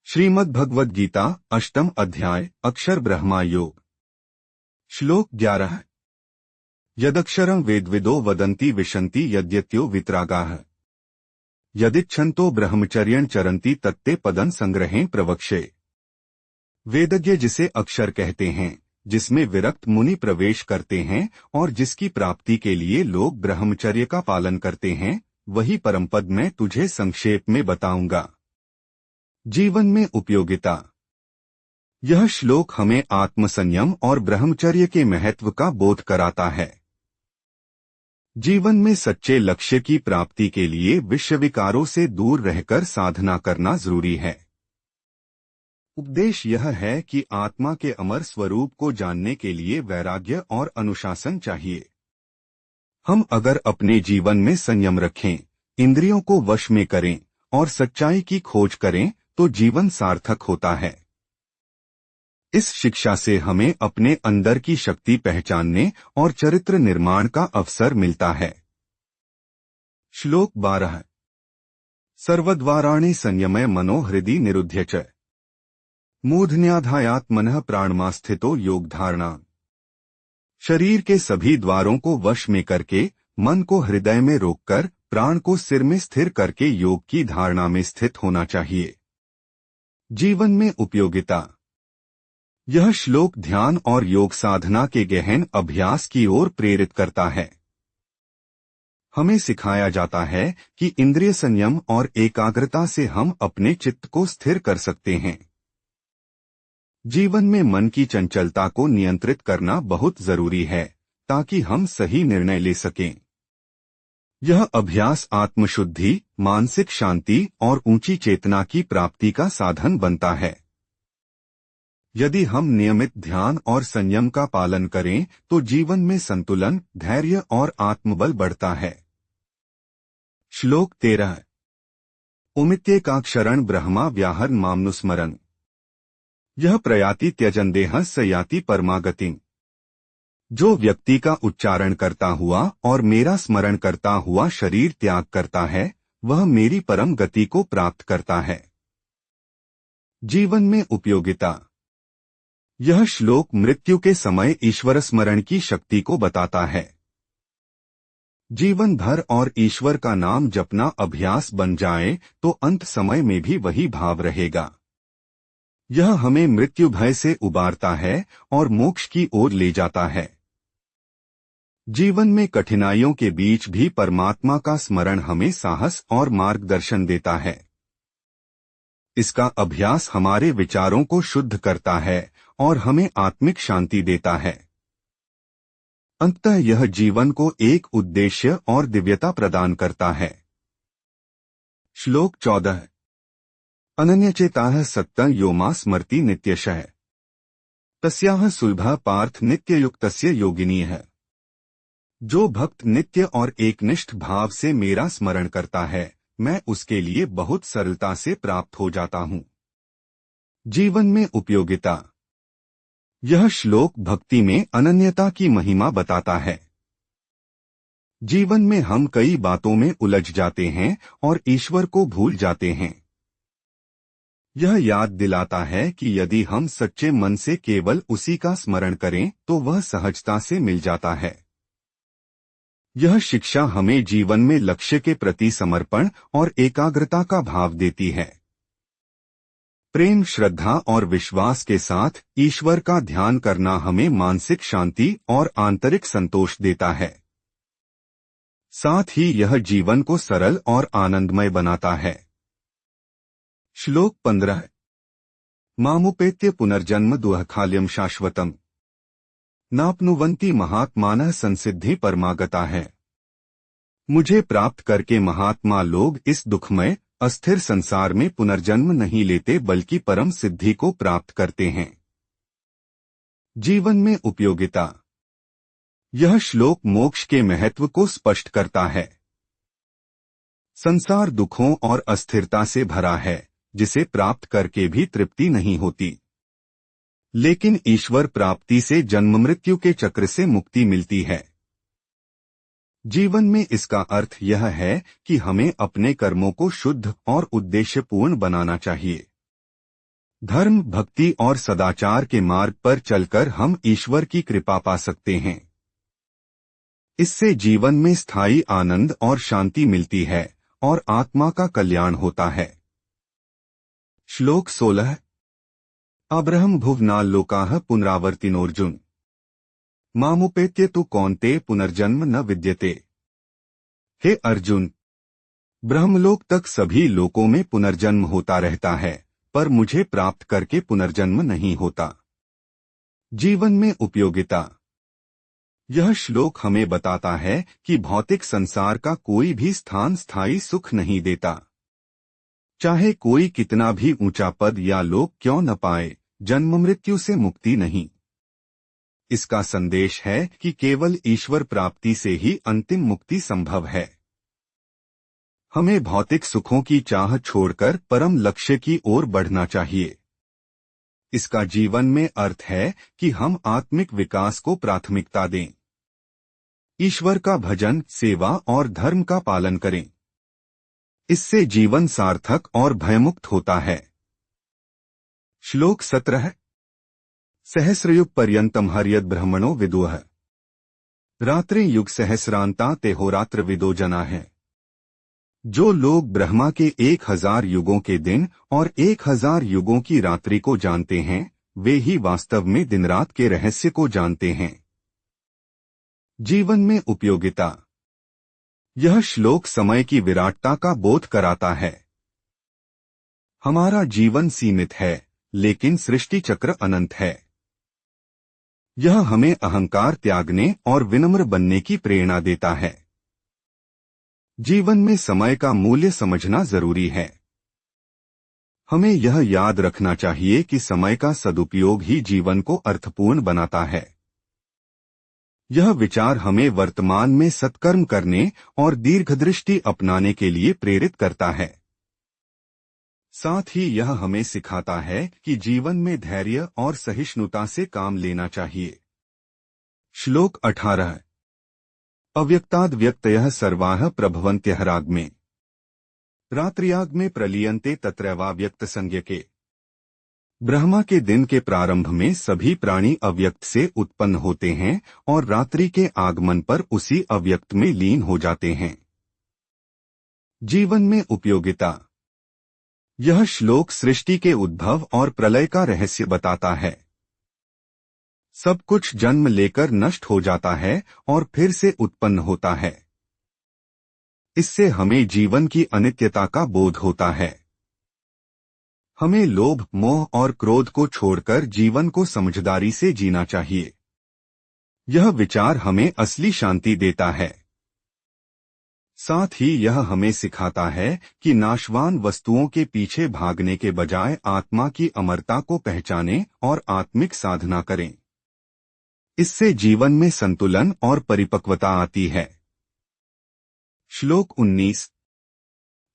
श्रीमद् भगवद गीता अष्टम अध्याय अक्षर ब्रह्मा योग। श्लोक 11। यदक्षरं वेदविदो वदन्ति विशन्ति यद्यत्यो वितरागाः यदिच्छन्तो ब्रह्मचर्यं चरन्ति तत्ते पदं संग्रहें प्रवक्षे। वेदज्ञ जिसे अक्षर कहते हैं, जिसमें विरक्त मुनि प्रवेश करते हैं और जिसकी प्राप्ति के लिए लोग ब्रह्मचर्य का पालन करते हैं, वही परमपद मैं तुझे संक्षेप में बताऊंगा। जीवन में उपयोगिता। यह श्लोक हमें आत्मसंयम और ब्रह्मचर्य के महत्व का बोध कराता है। जीवन में सच्चे लक्ष्य की प्राप्ति के लिए विषय विकारों से दूर रहकर साधना करना जरूरी है। उपदेश यह है कि आत्मा के अमर स्वरूप को जानने के लिए वैराग्य और अनुशासन चाहिए। हम अगर अपने जीवन में संयम रखें, इंद्रियों को वश में करें और सच्चाई की खोज करें तो जीवन सार्थक होता है। इस शिक्षा से हमें अपने अंदर की शक्ति पहचानने और चरित्र निर्माण का अवसर मिलता है। श्लोक 12। सर्वद्वाराणि संयमय मनो हृदि निरुध्य च मूर्धन्याधायात्मनः प्राणमास्थितो योग धारणा। शरीर के सभी द्वारों को वश में करके, मन को हृदय में रोककर, प्राण को सिर में स्थिर करके योग की धारणा में स्थित होना चाहिए। जीवन में उपयोगिता। यह श्लोक ध्यान और योग साधना के गहन अभ्यास की ओर प्रेरित करता है। हमें सिखाया जाता है कि इंद्रिय संयम और एकाग्रता से हम अपने चित्त को स्थिर कर सकते हैं। जीवन में मन की चंचलता को नियंत्रित करना बहुत जरूरी है, ताकि हम सही निर्णय ले सकें। यह अभ्यास आत्मशुद्धि, मानसिक शांति और ऊंची चेतना की प्राप्ति का साधन बनता है। यदि हम नियमित ध्यान और संयम का पालन करें तो जीवन में संतुलन, धैर्य और आत्मबल बढ़ता है। श्लोक 13। उमित्येकाक्षरं ब्रह्मा व्याहरन् मामनुस्मरन् यह प्रयाति त्यजन देह स याति परमागतिम्। जो व्यक्ति का उच्चारण करता हुआ और मेरा स्मरण करता हुआ शरीर त्याग करता है, वह मेरी परम गति को प्राप्त करता है। जीवन में उपयोगिता। यह श्लोक मृत्यु के समय ईश्वर स्मरण की शक्ति को बताता है। जीवन भर और ईश्वर का नाम जपना अभ्यास बन जाए तो अंत समय में भी वही भाव रहेगा। यह हमें मृत्यु भय से उबारता है और मोक्ष की ओर ले जाता है। जीवन में कठिनाइयों के बीच भी परमात्मा का स्मरण हमें साहस और मार्गदर्शन देता है। इसका अभ्यास हमारे विचारों को शुद्ध करता है और हमें आत्मिक शांति देता है। अंततः यह जीवन को एक उद्देश्य और दिव्यता प्रदान करता है। श्लोक 14। अनन्यचेताः सत्तं यो मां स्मरति नित्यशः तस्याः सुलभः पार्थ नित्ययुक्तस्य योगिनीः। जो भक्त नित्य और एकनिष्ठ भाव से मेरा स्मरण करता है, मैं उसके लिए बहुत सरलता से प्राप्त हो जाता हूँ। जीवन में उपयोगिता। यह श्लोक भक्ति में अनन्यता की महिमा बताता है। जीवन में हम कई बातों में उलझ जाते हैं और ईश्वर को भूल जाते हैं। यह याद दिलाता है कि यदि हम सच्चे मन से केवल उसी का स्मरण करें तो वह सहजता से मिल जाता है। यह शिक्षा हमें जीवन में लक्ष्य के प्रति समर्पण और एकाग्रता का भाव देती है। प्रेम, श्रद्धा और विश्वास के साथ ईश्वर का ध्यान करना हमें मानसिक शांति और आंतरिक संतोष देता है। साथ ही यह जीवन को सरल और आनंदमय बनाता है। श्लोक 15। मामुपेत्य पुनर्जन्म दुःखालयं शाश्वतम् नाप्नुवन्ति महात्मानः संसिद्धि परमागता है। मुझे प्राप्त करके महात्मा लोग इस दुखमय अस्थिर संसार में पुनर्जन्म नहीं लेते बल्कि परम सिद्धि को प्राप्त करते हैं। जीवन में उपयोगिता। यह श्लोक मोक्ष के महत्व को स्पष्ट करता है। संसार दुखों और अस्थिरता से भरा है, जिसे प्राप्त करके भी तृप्ति नहीं होती। लेकिन ईश्वर प्राप्ति से जन्म मृत्यु के चक्र से मुक्ति मिलती है। जीवन में इसका अर्थ यह है कि हमें अपने कर्मों को शुद्ध और उद्देश्यपूर्ण बनाना चाहिए। धर्म, भक्ति और सदाचार के मार्ग पर चलकर हम ईश्वर की कृपा पा सकते हैं। इससे जीवन में स्थायी आनंद और शांति मिलती है और आत्मा का कल्याण होता है। श्लोक 16। अब्रहम भुवनाल्लोकाः पुनरावर्तिनोऽर्जुन मामुपेत्य तु कौन्तेय पुनर्जन्म न विद्यते। हे अर्जुन, ब्रह्मलोक तक सभी लोकों में पुनर्जन्म होता रहता है, पर मुझे प्राप्त करके पुनर्जन्म नहीं होता। जीवन में उपयोगिता। यह श्लोक हमें बताता है कि भौतिक संसार का कोई भी स्थान स्थायी सुख नहीं देता। चाहे कोई कितना भी ऊंचा पद या लोक क्यों न पाए, जन्म मृत्यु से मुक्ति नहीं। इसका संदेश है कि केवल ईश्वर प्राप्ति से ही अंतिम मुक्ति संभव है। हमें भौतिक सुखों की चाह छोड़कर परम लक्ष्य की ओर बढ़ना चाहिए। इसका जीवन में अर्थ है कि हम आत्मिक विकास को प्राथमिकता दें, ईश्वर का भजन, सेवा और धर्म का पालन करें। इससे जीवन सार्थक और भयमुक्त होता है। श्लोक 17। सहस्रयुग पर्यंतम हर्यद ब्रह्मणो विदुः रात्रि युग सहस्रांता तेहोरात्र विदो जना है। जो लोग ब्रह्मा के 1000 युगों के दिन और 1000 युगों की रात्रि को जानते हैं, वे ही वास्तव में दिन रात के रहस्य को जानते हैं। जीवन में उपयोगिता। यह श्लोक समय की विराटता का बोध कराता है। हमारा जीवन सीमित है, लेकिन सृष्टि चक्र अनंत है। यह हमें अहंकार त्यागने और विनम्र बनने की प्रेरणा देता है। जीवन में समय का मूल्य समझना जरूरी है। हमें यह याद रखना चाहिए कि समय का सदुपयोग ही जीवन को अर्थपूर्ण बनाता है। यह विचार हमें वर्तमान में सत्कर्म करने और दीर्घदृष्टि अपनाने के लिए प्रेरित करता है। साथ ही यह हमें सिखाता है कि जीवन में धैर्य और सहिष्णुता से काम लेना चाहिए। श्लोक 18। अव्यक्ताद् व्यक्तयः सर्वाः प्रभवन्त्यः राग्मे रात्र्याग में प्रलीयन्ते तत्रैवाव्यक्त संज्ञके। ब्रह्मा के दिन के प्रारंभ में सभी प्राणी अव्यक्त से उत्पन्न होते हैं और रात्रि के आगमन पर उसी अव्यक्त में लीन हो जाते हैं। जीवन में उपयोगिता। यह श्लोक सृष्टि के उद्भव और प्रलय का रहस्य बताता है। सब कुछ जन्म लेकर नष्ट हो जाता है और फिर से उत्पन्न होता है। इससे हमें जीवन की अनित्यता का बोध होता है। हमें लोभ, मोह और क्रोध को छोड़कर जीवन को समझदारी से जीना चाहिए। यह विचार हमें असली शांति देता है। साथ ही यह हमें सिखाता है कि नाशवान वस्तुओं के पीछे भागने के बजाय आत्मा की अमरता को पहचानें और आत्मिक साधना करें। इससे जीवन में संतुलन और परिपक्वता आती है। श्लोक 19।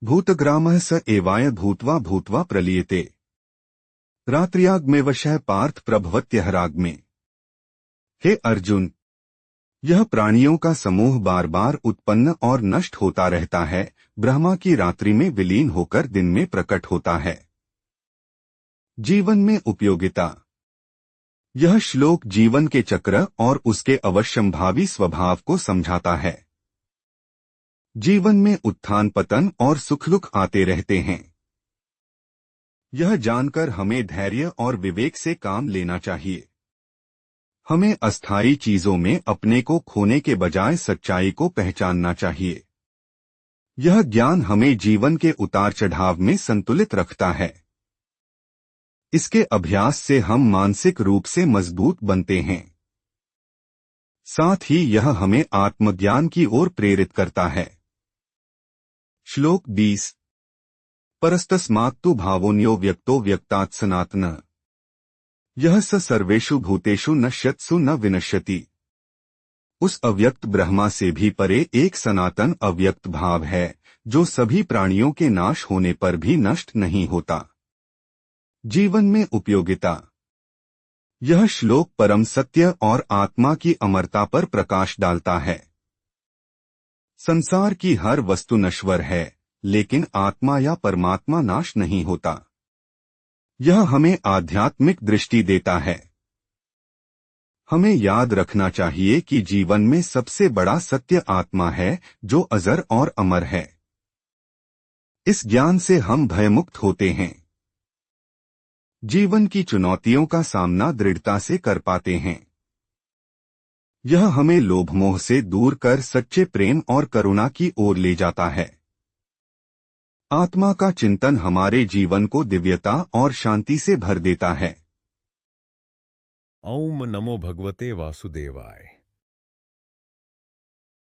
भूतग्रामः स एवाय भूत्वा भूत्वा प्रलीयते रात्र्याग्मेवशः पार्थ प्रभवत्यः राग्मे। हे अर्जुन, यह प्राणियों का समूह बार बार उत्पन्न और नष्ट होता रहता है, ब्रह्मा की रात्रि में विलीन होकर दिन में प्रकट होता है। जीवन में उपयोगिता। यह श्लोक जीवन के चक्र और उसके अवश्यंभावी स्वभाव को समझाता है। जीवन में उत्थान पतन और सुख दुख आते रहते हैं। यह जानकर हमें धैर्य और विवेक से काम लेना चाहिए। हमें अस्थायी चीजों में अपने को खोने के बजाय सच्चाई को पहचानना चाहिए। यह ज्ञान हमें जीवन के उतार चढ़ाव में संतुलित रखता है। इसके अभ्यास से हम मानसिक रूप से मजबूत बनते हैं। साथ ही यह हमें आत्मज्ञान की ओर प्रेरित करता है। श्लोक 20। परस्तस्मात्तु भावोऽन्यो व्यक्तो व्यक्तात् सनातनः यह स सर्वेषु भूतेषु नश्यत्सु न विनश्यति। उस अव्यक्त ब्रह्मा से भी परे एक सनातन अव्यक्त भाव है, जो सभी प्राणियों के नाश होने पर भी नष्ट नहीं होता। जीवन में उपयोगिता। यह श्लोक परम सत्य और आत्मा की अमरता पर प्रकाश डालता है। संसार की हर वस्तु नश्वर है, लेकिन आत्मा या परमात्मा नाश नहीं होता। यह हमें आध्यात्मिक दृष्टि देता है। हमें याद रखना चाहिए कि जीवन में सबसे बड़ा सत्य आत्मा है, जो अजर और अमर है। इस ज्ञान से हम भयमुक्त होते हैं, जीवन की चुनौतियों का सामना दृढ़ता से कर पाते हैं। यह हमें लोभ मोह से दूर कर सच्चे प्रेम और करुणा की ओर ले जाता है। आत्मा का चिंतन हमारे जीवन को दिव्यता और शांति से भर देता है। ओम नमो भगवते वासुदेवाय।